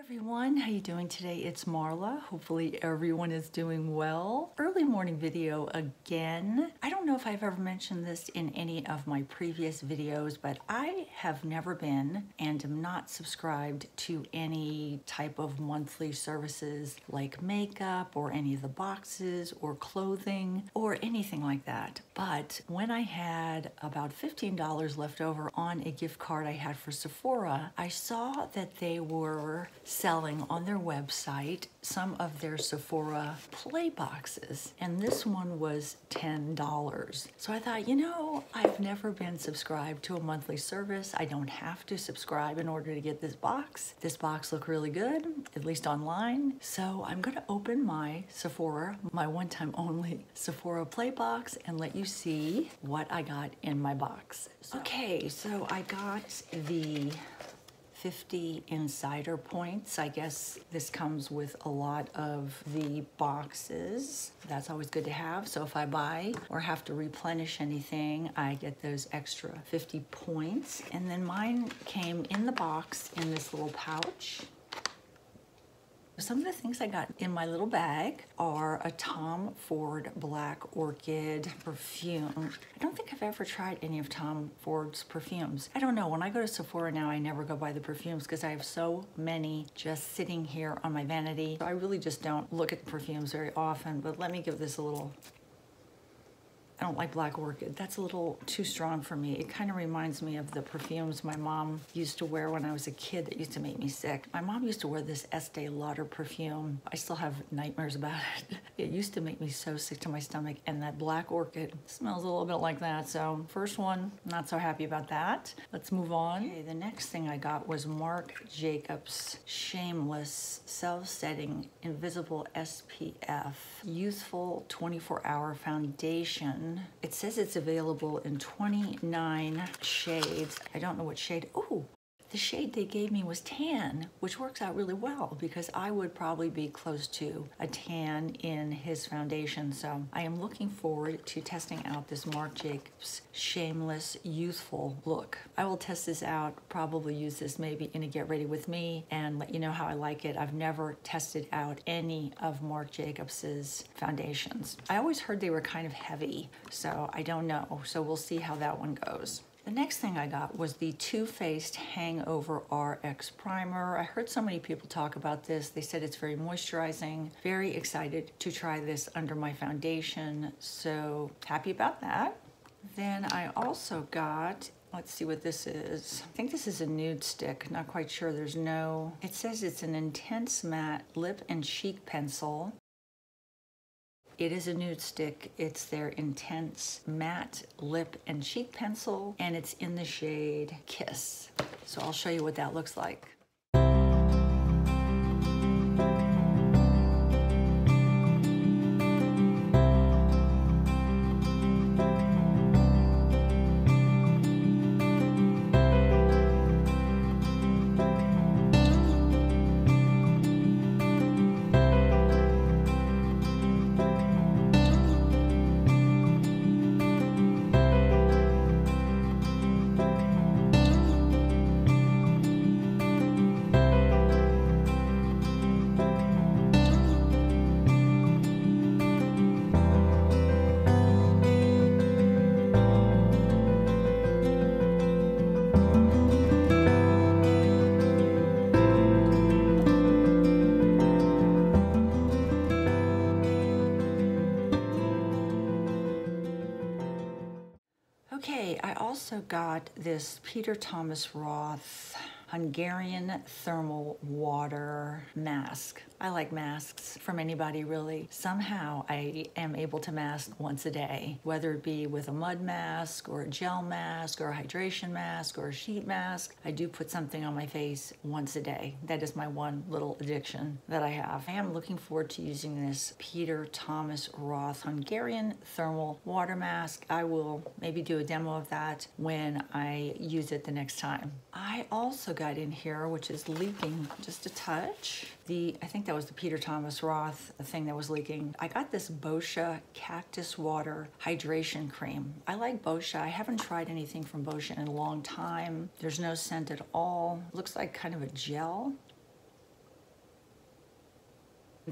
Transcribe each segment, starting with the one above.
Everyone, how you doing today? It's Marla. Hopefully everyone is doing well. Early morning video again. I don't know if I've ever mentioned this in any of my previous videos, but I have never been and am not subscribed to any type of monthly services like makeup or any of the boxes or clothing or anything like that. But when I had about $15 left over on a gift card I had for Sephora, I saw that they were selling on their website some of their Sephora play boxes, and this one was $10. So I thought, you know, I've never been subscribed to a monthly service. I don't have to subscribe in order to get this box. This box looked really good, at least online. So I'm gonna open my Sephora, my one-time only Sephora play box, and let you see what I got in my box. Okay, so I got the 50 insider points. I guess this comes with a lot of the boxes. That's always good to have. So if I buy or have to replenish anything, I get those extra 50 points. And then mine came in the box in this little pouch. Some of the things I got in my little bag are a Tom Ford Black Orchid perfume. I don't think I've ever tried any of Tom Ford's perfumes. I don't know, when I go to Sephora now, I never go buy the perfumes because I have so many just sitting here on my vanity. I really just don't look at the perfumes very often, but let me give this a little. I don't like Black Orchid. That's a little too strong for me. It kind of reminds me of the perfumes my mom used to wear when I was a kid that used to make me sick. My mom used to wear this Estee Lauder perfume. I still have nightmares about it. It used to make me so sick to my stomach, and that Black Orchid smells a little bit like that. So first one, not so happy about that. Let's move on. Okay, the next thing I got was Marc Jacobs Shameless Self-Setting Invisible SPF Youthful 24-Hour Foundation. It says it's available in 29 shades. I don't know what shade. Oh, the shade they gave me was tan, which works out really well because I would probably be close to a tan in his foundation. So I am looking forward to testing out this Marc Jacobs Shameless Youthful look. I will test this out, probably use this maybe in a get ready with me and let you know how I like it. I've never tested out any of Marc Jacobs's foundations. I always heard they were kind of heavy, so I don't know. So we'll see how that one goes. The next thing I got was the Too Faced Hangover RX Primer. I heard so many people talk about this. They said it's very moisturizing. Very excited to try this under my foundation, so happy about that. Then I also got, let's see what this is. I think this is a nude stick, not quite sure. There's no, it says it's an intense matte lip and cheek pencil. It is a nude stick. It's their Intense Matte Lip and Cheek Pencil, and it's in the shade Kiss. So I'll show you what that looks like. Okay, I also got this Peter Thomas Roth Hungarian Thermal Water Mask. I like masks from anybody, really. Somehow I am able to mask once a day, whether it be with a mud mask or a gel mask or a hydration mask or a sheet mask. I do put something on my face once a day. That is my one little addiction that I have. I am looking forward to using this Peter Thomas Roth Hungarian Thermal Water Mask. I will maybe do a demo of that when I use it the next time. I also got in here, which is leaking just a touch. I think that was the Peter Thomas Roth thing that was leaking. I got this Boscia Cactus Water Hydration Cream. I like Boscia. I haven't tried anything from Boscia in a long time. There's no scent at all. Looks like kind of a gel.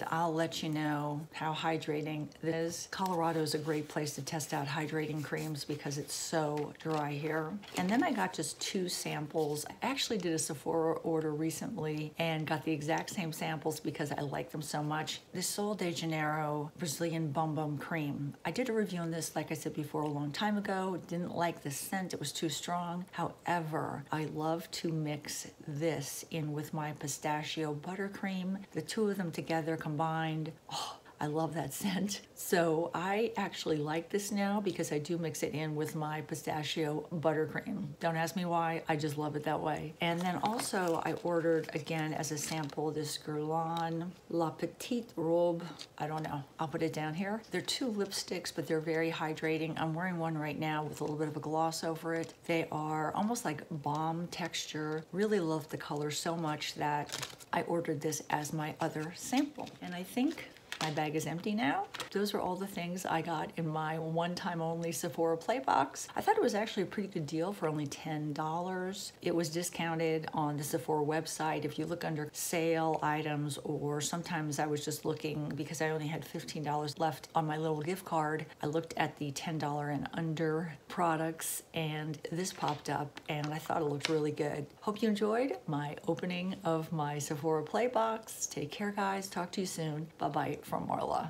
I'll let you know how hydrating this is. Colorado is a great place to test out hydrating creams because it's so dry here. And then I got just 2 samples. I actually did a Sephora order recently and got the exact same samples because I like them so much. This Sol de Janeiro Brazilian Bum Bum Cream. I did a review on this, like I said before, a long time ago. Didn't like the scent, it was too strong. However, I love to mix this in with my pistachio buttercream. The 2 of them together combined, oh, I love that scent. So I actually like this now because I do mix it in with my pistachio buttercream. Don't ask me why, I just love it that way. And then also I ordered again as a sample this Guerlain La Petite Robe. I don't know, I'll put it down here. They're 2 lipsticks, but they're very hydrating. I'm wearing one right now with a little bit of a gloss over it. They are almost like balm texture. Really love the color so much that I ordered this as my other sample. And I think my bag is empty now. Those are all the things I got in my one-time only Sephora Play Box. I thought it was actually a pretty good deal for only $10. It was discounted on the Sephora website. If you look under sale items, or sometimes I was just looking because I only had $15 left on my little gift card, I looked at the $10 and under products and this popped up and I thought it looked really good. Hope you enjoyed my opening of my Sephora Play Box. Take care, guys. Talk to you soon. Bye-bye from Marla.